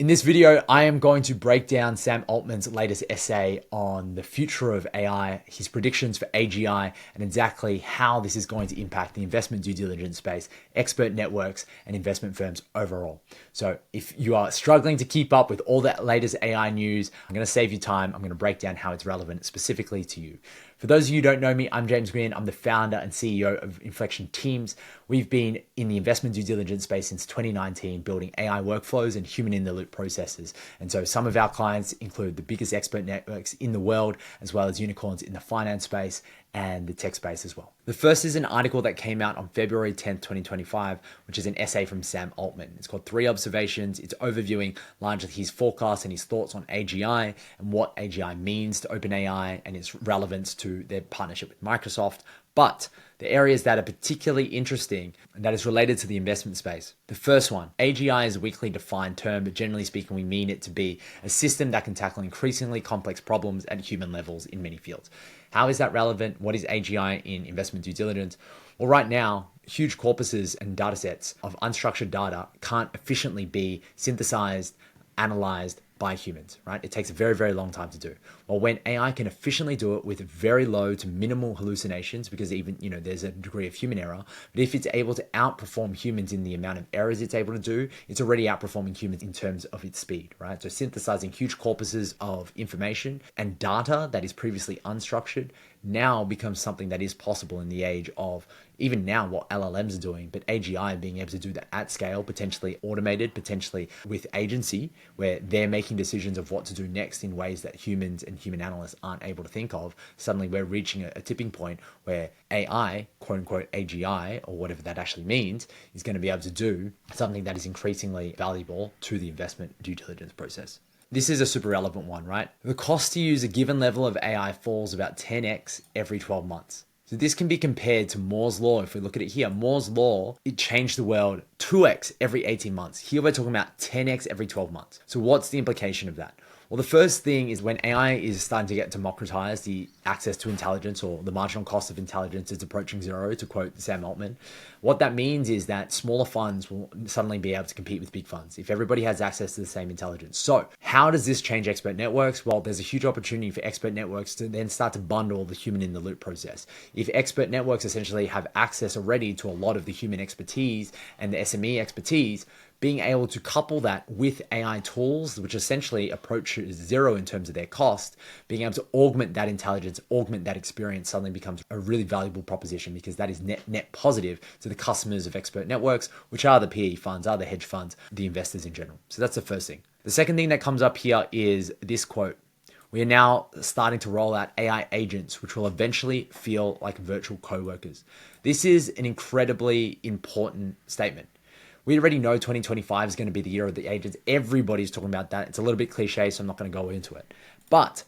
In this video, I am going to break down Sam Altman's latest essay on the future of AI, his predictions for AGI, and exactly how this is going to impact the investment due diligence space, expert networks, and investment firms overall. So if you are struggling to keep up with all that latest AI news, I'm going to save you time. I'm going to break down how it's relevant specifically to you. For those of you who don't know me, I'm James Green. I'm the founder and CEO of Inflection Teams. We've been in the investment due diligence space since 2019, building AI workflows and human-in-the-loop processes. And so some of our clients include the biggest expert networks in the world, as well as unicorns in the finance space and the tech space as well. The first is an article that came out on February 10th, 2025, which is an essay from Sam Altman. It's called 3 Observations. It's overviewing largely his forecasts and his thoughts on AGI and what AGI means to OpenAI and its relevance to their partnership with Microsoft. But the areas that are particularly interesting and that is related to the investment space. The first one, AGI is a weakly defined term, but generally speaking, we mean it to be a system that can tackle increasingly complex problems at human levels in many fields. How is that relevant? What is AGI in investment due diligence? Well, right now, huge corpuses and data sets of unstructured data can't efficiently be synthesized, analyzed by humans, right? It takes a very, very long time to do. Well, when AI can efficiently do it with very low to minimal hallucinations, because even, there's a degree of human error, but if it's able to outperform humans in the amount of errors it's able to do, it's already outperforming humans in terms of its speed, right? So synthesizing huge corpuses of information and data that is previously unstructured now becomes something that is possible in the age of even now what LLMs are doing, but AGI being able to do that at scale, potentially automated, potentially with agency, where they're making decisions of what to do next in ways that humans and human analysts aren't able to think of. Suddenly we're reaching a tipping point where AI, quote unquote AGI, or whatever that actually means, is going to be able to do something that is increasingly valuable to the investment due diligence process. This is a super relevant one, right? The cost to use a given level of AI falls about 10x every 12 months. So this can be compared to Moore's Law. If we look at it here, Moore's Law, it changed the world 2x every 18 months. Here we're talking about 10x every 12 months. So what's the implication of that? Well, the first thing is when AI is starting to get democratized, the access to intelligence or the marginal cost of intelligence is approaching zero, to quote Sam Altman. What that means is that smaller funds will suddenly be able to compete with big funds if everybody has access to the same intelligence. So how does this change expert networks? Well, there's a huge opportunity for expert networks to then start to bundle the human in the loop process. If expert networks essentially have access already to a lot of the human expertise and the SME expertise, being able to couple that with AI tools, which essentially approaches zero in terms of their cost, being able to augment that intelligence, augment that experience suddenly becomes a really valuable proposition, because that is net positive to the customers of expert networks, which are the PE funds, are the hedge funds, the investors in general. So that's the first thing. The second thing that comes up here is this quote. We are now starting to roll out AI agents, which will eventually feel like virtual coworkers. This is an incredibly important statement. We already know 2025 is going to be the year of the agents. Everybody's talking about that. It's a little bit cliche, so I'm not going to go into it. But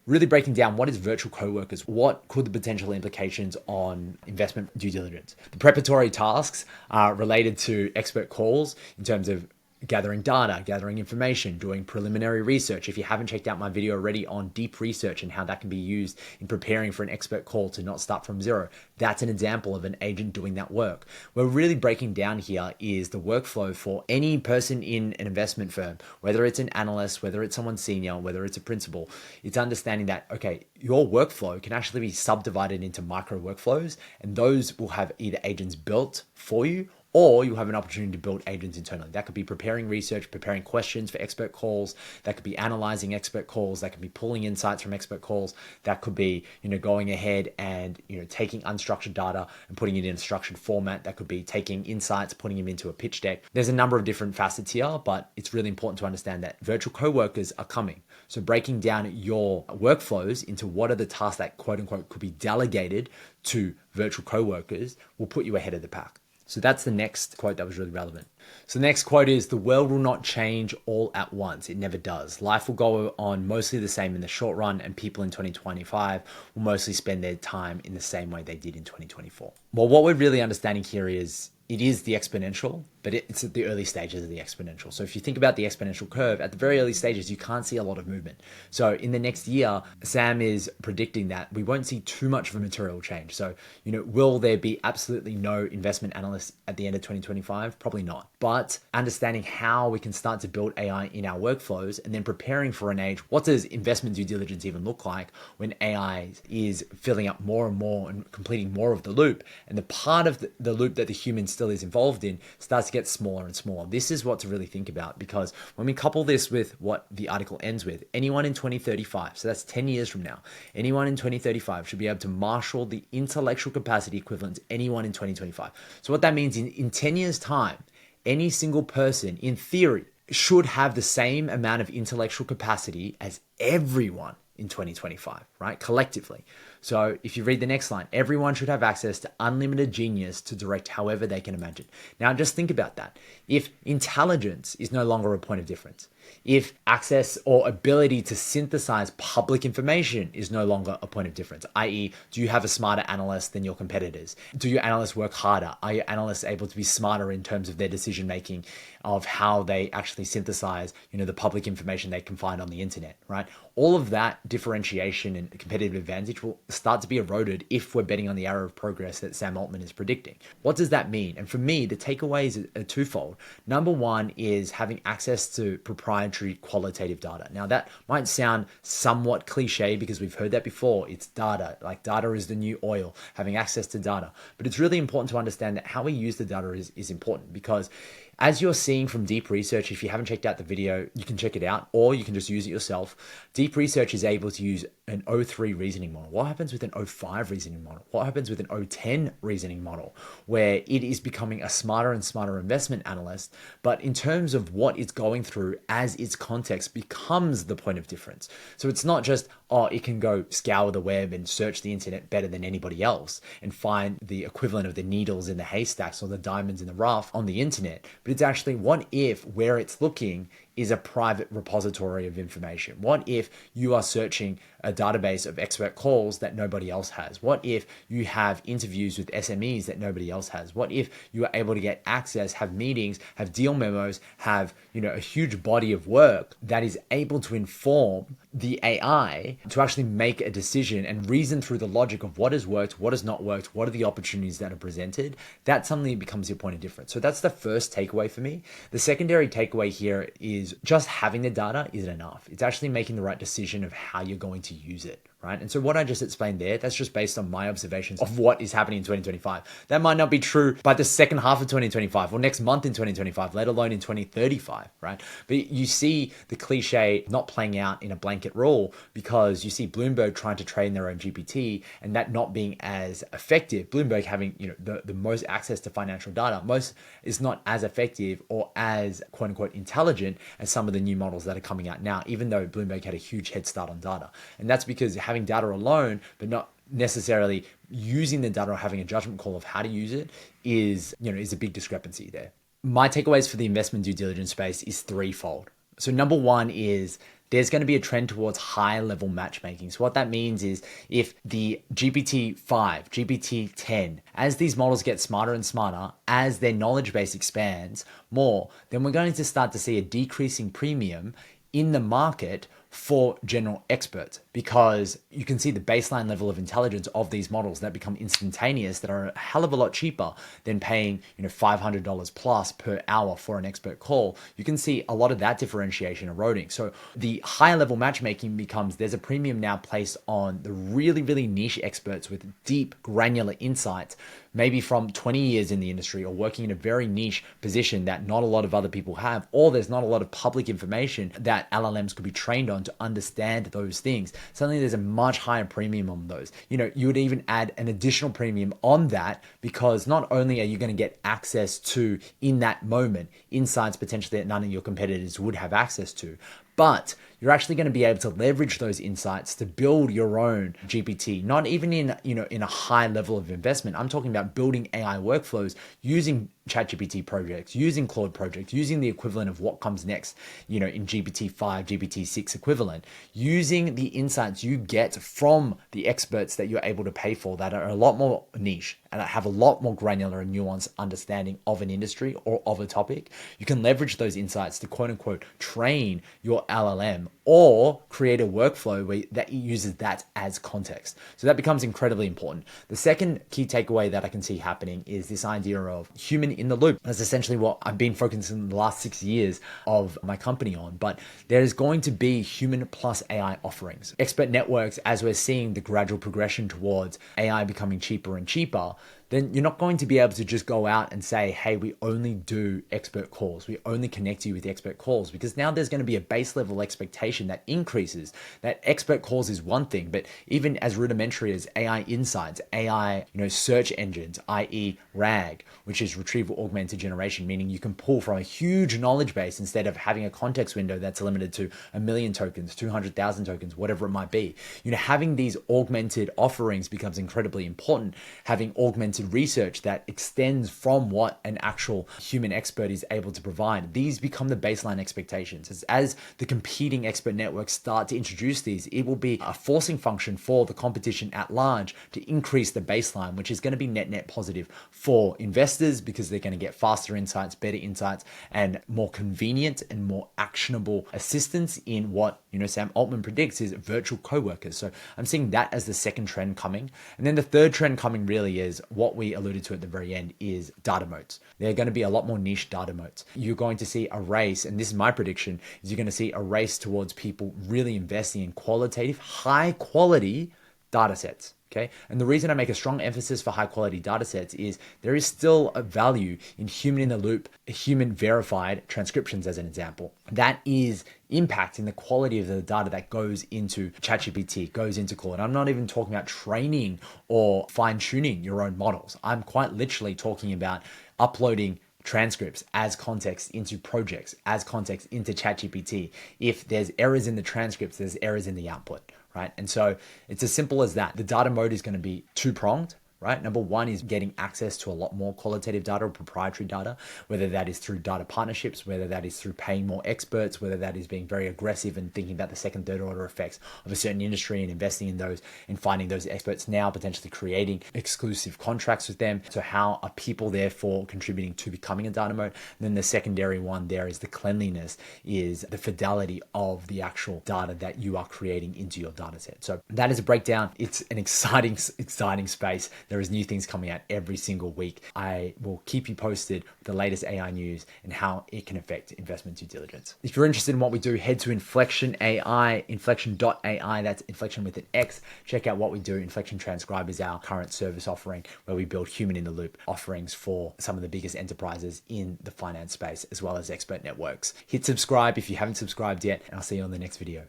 really breaking down, what is virtual coworkers? What could the potential implications on investment due diligence? The preparatory tasks are related to expert calls in terms of gathering data, gathering information, doing preliminary research. If you haven't checked out my video already on deep research and how that can be used in preparing for an expert call to not start from zero, that's an example of an agent doing that work. We're really breaking down here is the workflow for any person in an investment firm, whether it's an analyst, whether it's someone senior, whether it's a principal. It's understanding that, okay, your workflow can actually be subdivided into micro workflows, and those will have either agents built for you, or you have an opportunity to build agents internally. That could be preparing research, preparing questions for expert calls. That could be analyzing expert calls. That could be pulling insights from expert calls. That could be, going ahead and, taking unstructured data and putting it in a structured format. That could be taking insights, putting them into a pitch deck. There's a number of different facets here, but it's really important to understand that virtual coworkers are coming. So breaking down your workflows into what are the tasks that quote unquote could be delegated to virtual coworkers will put you ahead of the pack. So that's the next quote that was really relevant. So the next quote is, the world will not change all at once. It never does. Life will go on mostly the same in the short run, and people in 2025 will mostly spend their time in the same way they did in 2024. Well, what we're really understanding here is it is the exponential, but it's at the early stages of the exponential. So if you think about the exponential curve, at the very early stages, you can't see a lot of movement. So in the next year, Sam is predicting that we won't see too much of a material change. So, will there be absolutely no investment analysts at the end of 2025? Probably not. But understanding how we can start to build AI in our workflows and then preparing for an age, what does investment due diligence even look like when AI is filling up more and more and completing more of the loop, and the part of the loop that the human still is involved in starts to get smaller and smaller. This is what to really think about, because when we couple this with what the article ends with, anyone in 2035, so that's 10 years from now, anyone in 2035 should be able to marshal the intellectual capacity equivalent to anyone in 2025. So what that means in 10 years time, any single person in theory should have the same amount of intellectual capacity as everyone in 2025, right? Collectively. So if you read the next line, everyone should have access to unlimited genius to direct however they can imagine. Now just think about that. If intelligence is no longer a point of difference, if access or ability to synthesize public information is no longer a point of difference, i.e., do you have a smarter analyst than your competitors? Do your analysts work harder? Are your analysts able to be smarter in terms of their decision making, of how they actually synthesize, the public information they can find on the internet, right? All of that differentiation and competitive advantage will start to be eroded if we're betting on the arrow of progress that Sam Altman is predicting. What does that mean? And for me, the takeaways are twofold. Number one is having access to proprietary qualitative data. Now that might sound somewhat cliche because we've heard that before. It's data, like data is the new oil, having access to data. But it's really important to understand that how we use the data is important, because as you're seeing from deep research, if you haven't checked out the video, you can check it out, or you can just use it yourself. Deep research is able to use an O3 reasoning model. What happens with an O5 reasoning model? What happens with an O10 reasoning model, where it is becoming a smarter and smarter investment analyst, but in terms of what it's going through as its context becomes the point of difference. So it's not just, it can go scour the web and search the internet better than anybody else and find the equivalent of the needles in the haystacks or the diamonds in the rough on the internet. But it's actually, what if where it's looking is a private repository of information? What if you are searching a database of expert calls that nobody else has? What if you have interviews with SMEs that nobody else has? What if you are able to get access, have meetings, have deal memos, have a huge body of work that is able to inform the AI to actually make a decision and reason through the logic of what has worked, what has not worked, what are the opportunities that are presented? That's something that becomes your point of difference. So that's the first takeaway for me. The secondary takeaway here is just having the data isn't enough. It's actually making the right decision of how you're going to use it, right? And so what I just explained there, that's just based on my observations of what is happening in 2025. That might not be true by the second half of 2025 or next month in 2025, let alone in 2035, right? But you see the cliche not playing out in a blanket rule, because you see Bloomberg trying to train their own GPT and that not being as effective. Bloomberg having the most access to financial data, most is not as effective or as quote unquote intelligent as some of the new models that are coming out now, even though Bloomberg had a huge head start on data. And that's because having data alone, but not necessarily using the data or having a judgment call of how to use it is a big discrepancy there. My takeaways for the investment due diligence space is threefold. So number one is there's going to be a trend towards high level matchmaking. So what that means is if the GPT-5, GPT-10, as these models get smarter and smarter, as their knowledge base expands more, then we're going to start to see a decreasing premium in the market for general experts, because you can see the baseline level of intelligence of these models that become instantaneous, that are a hell of a lot cheaper than paying $500 plus per hour for an expert call. You can see a lot of that differentiation eroding. So the higher level matchmaking becomes, there's a premium now placed on the really, really niche experts with deep granular insights, maybe from 20 years in the industry or working in a very niche position that not a lot of other people have, or there's not a lot of public information that LLMs could be trained on to understand those things. Suddenly there's a much higher premium on those. You would even add an additional premium on that, because not only are you going to get access to, in that moment, insights potentially that none of your competitors would have access to, but you're actually going to be able to leverage those insights to build your own GPT, not even in a high level of investment. I'm talking about building AI workflows using ChatGPT projects, using Claude projects, using the equivalent of what comes next, in GPT-5, GPT-6 equivalent, using the insights you get from the experts that you're able to pay for that are a lot more niche and have a lot more granular and nuanced understanding of an industry or of a topic, you can leverage those insights to quote unquote train your LLM or create a workflow that uses that as context. So that becomes incredibly important. The second key takeaway that I can see happening is this idea of human in the loop. That's essentially what I've been focusing the last 6 years of my company on. But there's going to be human plus AI offerings. Expert networks, as we're seeing the gradual progression towards AI becoming cheaper and cheaper, then you're not going to be able to just go out and say, hey, we only do expert calls. We only connect you with expert calls, because now there's going to be a base level expectation that increases. That expert calls is one thing, but even as rudimentary as AI insights, AI, search engines, i.e. RAG, which is retrieval augmented generation, meaning you can pull from a huge knowledge base instead of having a context window that's limited to 1 million tokens, 200,000 tokens, whatever it might be. Having these augmented offerings becomes incredibly important. Having augmented research that extends from what an actual human expert is able to provide. These become the baseline expectations. As the competing expert networks start to introduce these, it will be a forcing function for the competition at large to increase the baseline, which is going to be net positive for investors, because they're going to get faster insights, better insights, and more convenient and more actionable assistance in what Sam Altman predicts is virtual coworkers. So I'm seeing that as the second trend coming. And then the third trend coming really is what we alluded to at the very end, is data moats. There are going to be a lot more niche data moats. You're going to see a race, and this is my prediction, is you're going to see a race towards people really investing in qualitative, high quality data sets. Okay. And the reason I make a strong emphasis for high quality data sets is there is still a value in human in the loop, human verified transcriptions, as an example. That is impacting the quality of the data that goes into ChatGPT, goes into Claude. I'm not even talking about training or fine tuning your own models. I'm quite literally talking about uploading transcripts as context into projects, as context into ChatGPT. If there's errors in the transcripts, there's errors in the output, right? And so it's as simple as that. The data mode is going to be two-pronged, right? Number one is getting access to a lot more qualitative data or proprietary data, whether that is through data partnerships, whether that is through paying more experts, whether that is being very aggressive and thinking about the second, third order effects of a certain industry and investing in those and finding those experts now, potentially creating exclusive contracts with them. So how are people therefore contributing to becoming a data mode? And then the secondary one there is the cleanliness, is the fidelity of the actual data that you are creating into your data set. So that is a breakdown. It's an exciting space. There is new things coming out every single week. I will keep you posted with the latest AI news and how it can affect investment due diligence. If you're interested in what we do, head to Inflection AI, inflection.ai, that's inflection with an X. Check out what we do. Inflection Transcribe is our current service offering where we build human in the loop offerings for some of the biggest enterprises in the finance space, as well as expert networks. Hit subscribe if you haven't subscribed yet, and I'll see you on the next video.